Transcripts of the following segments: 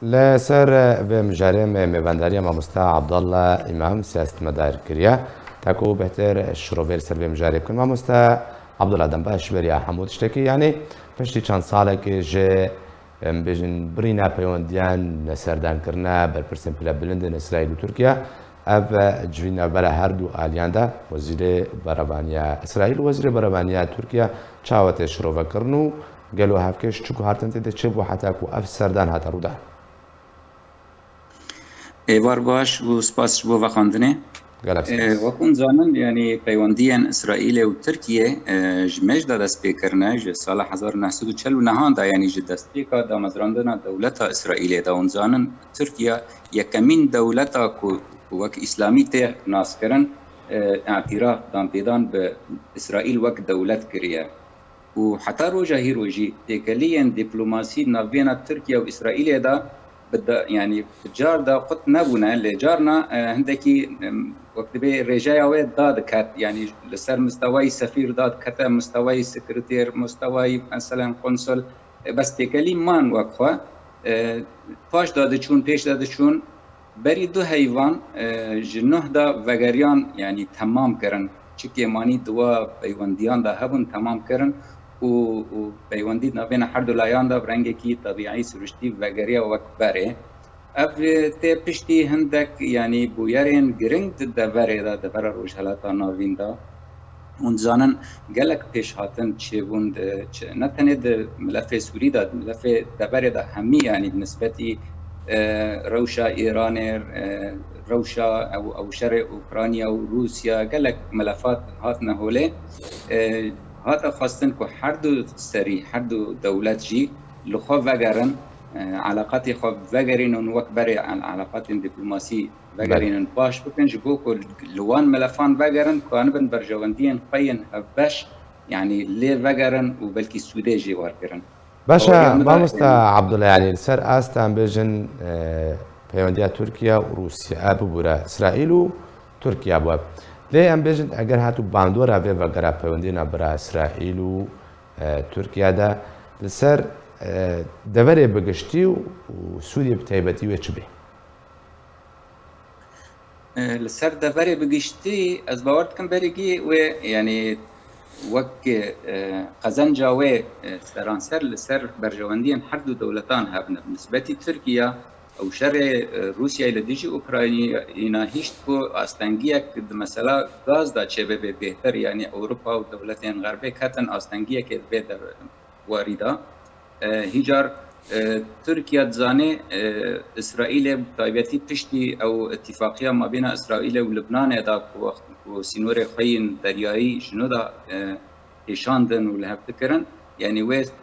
لسر و مجرم میبندری مامستا عبدالله امام سیاست مدار کریا تاکو بهتر شروور سر و مجرم کن مامستا عبدالله دم باش بریا حمود اشتکی یعنی پشتی چند ساله که جه بجن برینا پیوندیان سردان کرنا بر پرسن پلا بلند اسرائیل و ترکیه اف جوینا برا هر دو آلیاندا وزیر برابانیا اسرائیل وزیر برابانیا ترکیه چاوت شروور کرنو قالو هفکش چکو هرتن تیده چه بو حتی کو اف سردان هتا رو دار ایوار باش و سپاس بو وخاندنه وكون زانن يعني بيونديان اسرائيل وتركيا جمج دا دست بكرنا ج سال 1949 دا يعني ج دست بكا دا مزراندنا دولتا اسرائيل دا اون زانن تركيا يكمين دولتا كو وك اسلامي ته ناس کرن اعتراف دان بيدان باسرائيل وك دولت كريا وحتى روجا هيروجي تكليا دبلوماسي نافينا تركيا واسرائيل دا بدا يعني الجار دا قط نبونا اللي جارنا هندكي وقت بي رجايا ويد داد كات يعني لسر مستوى سفير داد كتا مستوى سكرتير مستوى مثلا قنصل بس تكلي مان وقفه فاش داد چون پیش داد چون بري دو حيوان جنوه دا وگريان يعني تمام کرن چكي ماني دوا بيونديان دا هبون تمام کرن و بيوندي نبين هر دو لایان دا برنگه کی طبیعی سرشتی وگریا وکبره اف ته پشتی هندک يعني بویرین گرنگ دبره دا دبره روشهلاتا ناوین دا اون زانن گلک پیش هاتن چه بوند نتنه د ملف سوری دا ملف دبره دا همی يعني بنسبتی روشا ایران روشا او شرق اوکرانیا و روسیا گلک ملفات هاتنه هوله هذا خاصة كو هر دو سري هر دو دولت جي لخوا وگرن علاقات خو وگرين و وكبري علاقات دبلوماسي وگرين باش بكن جبو كو لوان ملفان وگرن كان بن برجواندين قين باش يعني لي وگرن و بلكي سوده جي واركرن باشا مامستا عبدالله يعني سر استان بجن پیوندیا ترکیه و روسیه ابو بورا اسرائیل و ترکیه بو ليه ام بيجن اگر هاتو باندورا في وغرا پیوندینا برا اسرائیل و ترکیه دا لسر دوري بگشتی و سوریه بتایبتی و چبه لسر دوري بگشتی از باورد کم برگی و يعني وك قزنجا و سرانسر لسر برجواندين هر دو دولتان هبنا بالنسبة تركيا او شر روسيا الى ديجي اوكرانيا هيشت كو استنگيك مثلا غاز دا چه به بهتر يعني اوروبا و دولتين غربي كاتن استنگيك به وارده هيجار تركيا زانه اسرائيل تايبتي تشتي او اتفاقيه ما بين اسرائيل ولبنان دا كو سينور خين دریایی شنو دا ایشاندن و لهب فکرن يعني ويست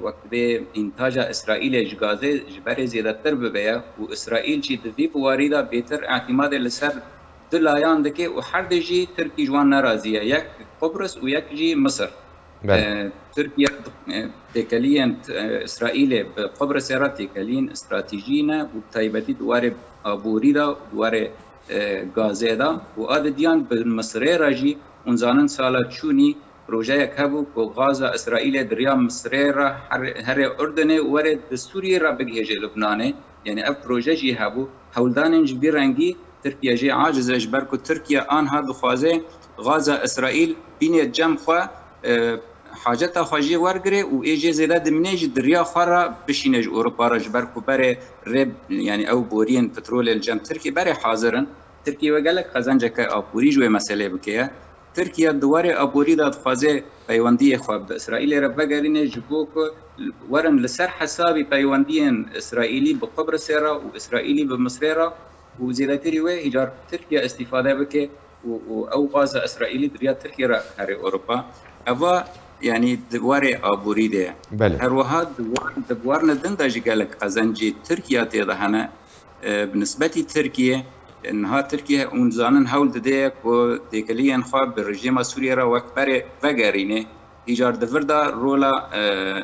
وقت به انتاج اسرائیل جغازه جبر زیادتر ببیا و اسرائیل چی دوی بواریدا بهتر اعتماد لسر دلایان دکه و هر دجی ترکی جوان ناراضیه یک قبرص و یک جی مصر ترکیه تکلین اسرائیل بقبرص را تکلین استراتژینا و تایبتی دواره ابوریدا دواره غازه دا و ادیان به مصر راجی اون زانن سالا چونی روجايا كابو كو غازا اسرائيل دريا مصر را هر اردن ورد سوريا را بجي لبنان يعني اف بروجي جي هابو هولدان جبي رنگي تركيا جي عاجز اجبر كو تركيا ان هاد خوازه غازا اسرائيل بين جم خو حاجتها خواجي ورغري و ايجي زياده دمنيج دريا خرا بشينج اوروبا را جبر كو بري ريب يعني او بورين بترول الجم تركي بري حاضرن تركيا وقالك خزنجك ابوري جو مساله بكيه تركيا دواري ابوري داد خوازه پیوندی خواب اسرائیل را بگرینه جبوک ورن لسر حسابی پیوندین اسرائیلی بقبرص را و اسرائیلی بمصر را و زیادتری و هجار ترکیا استفاده بکه و او غاز اسرائیلی دریا ترکیا را هر اوروبا اوا يعني دواري ابوري ده هر وها دوار ندن داجي قالك قزنجي تركيا تيضحنا بالنسبه تركيا انها تركيا اون زانن هول ده کو دکلیان خو به رژیم سوریه را وکبر وگرینه ایجار دوردا رولا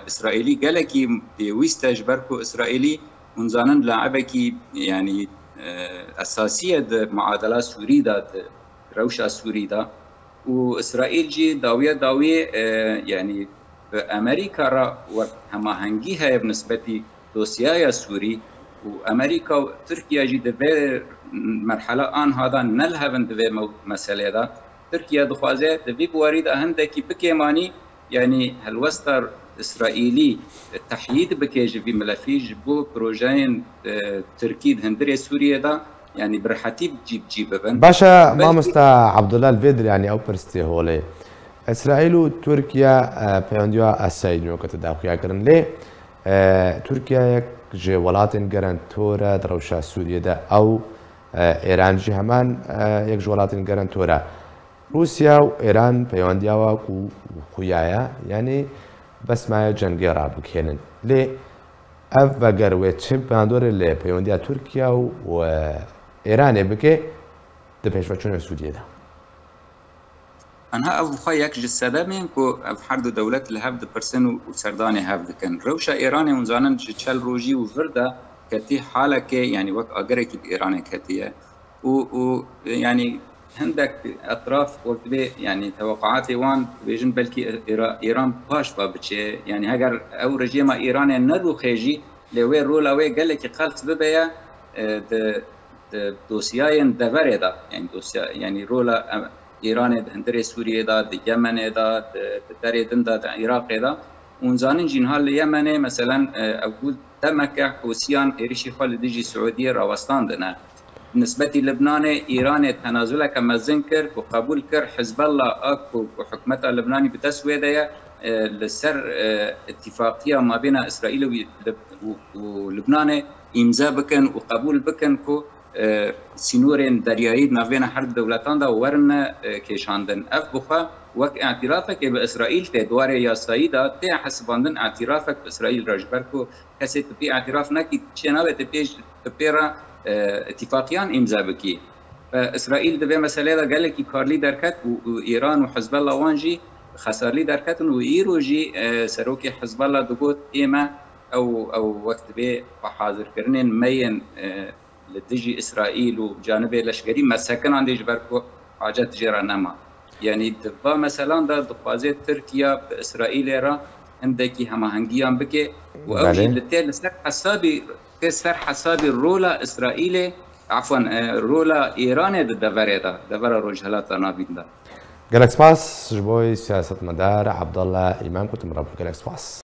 اسرائیلی گلکی ویستاج برکو اسرائیلی اون زانن لاعبکی يعني اساسيه معادله سوري دا روشا سوري دا واسرائيل جي داويه يعني امريكا را هماهنگی های بنسبتی دوسیای سوری و امریکا و ترکیه جی دبی مرحله آن هذا نلهبن دبی مسئله دا ترکیه دخوازه دبی بوارید هندکی بکیمانی يعني هالوستر اسرائيلي تحييد بكيج في ملفيج بو بروجين تركيد هندري سوريا دا يعني برحتي بجيب بن باشا ما مستا عبد الله الفيدر يعني او برستي هولي اسرائيل وتركيا بيانديا اسايدنو كتداخل كرن لي تركيا يك جي ولاتن جرانتورا دروشا سوريا دا او ايران جي همان يك جولاتن جرانتورا روسيا وإيران بيوانديا وخويايا يعني بس ما جنگي رابك هنن ليه اف بقر ويتشب باندور اللي بيوانديا تركيا وإيران بكي دبيش وچون سوريا ده أنها أبو خايك جسدا منكو أبحردو دولة الهفد برسن وسرداني هفد كان روشا إيراني ونزانن جتشال روجي وفردا كتي حالك يعني وقت أجرك بإيران كتيه و يعني عندك اطراف قلت لي يعني توقعاتي وان بيجن بلكي ايران باش بابتشي يعني هاجر او رجيم ايراني ندو خيجي لوي رولا وي قال لك قالت ببيا د دوسياين دفردا يعني دوسيا يعني رولا ايران هندري سوريا دا د يمن دا د دري دندا د العراق دا ونزانين جنهال اليمن مثلا اقول تمك حوثيان اريشي خالد ديجي سعوديه راوستان دنا بالنسبة للبنان إيران تنازل كما ذكر وقبول كر حزب الله أكو وحكمتها اللبناني بتسوية ديا لسر اتفاقية ما بين إسرائيل ولبنان إمضاء بكن وقبول بكن كو سينورين دریایی ناوین هر دولتان دا ورن کشاندن اف بخوا وک اعترافك بإسرائيل تدوار ياسایی دا تی حسباندن اعترافك بإسرائيل رجبر کو کسی تبی اعتراف نکی چناوه تبیرا اتفاقيان امضاء بكي فاسرائيل دبي مساله دا قال لك كارلي دركت وايران وحزب الله وانجي خسر لي دركت وايروجي سروكي حزب الله دغوت ايما او وقت بي حاضر كرنين مين لدجي اسرائيل وجانبي لشغري مسكن عندي جبركو حاجات جيرانما يعني دبا مثلا دا دخوازه تركيا باسرائيل را عندك هماهنگيان بكي واوجي لتل حسابي كسر حساب الرولا إسرائيلي عفوا رولا إيراني دبر رجالات نابين جالكس باس جبوي سياسة مدار عبد الله إمام كنت مرافق جالكس باس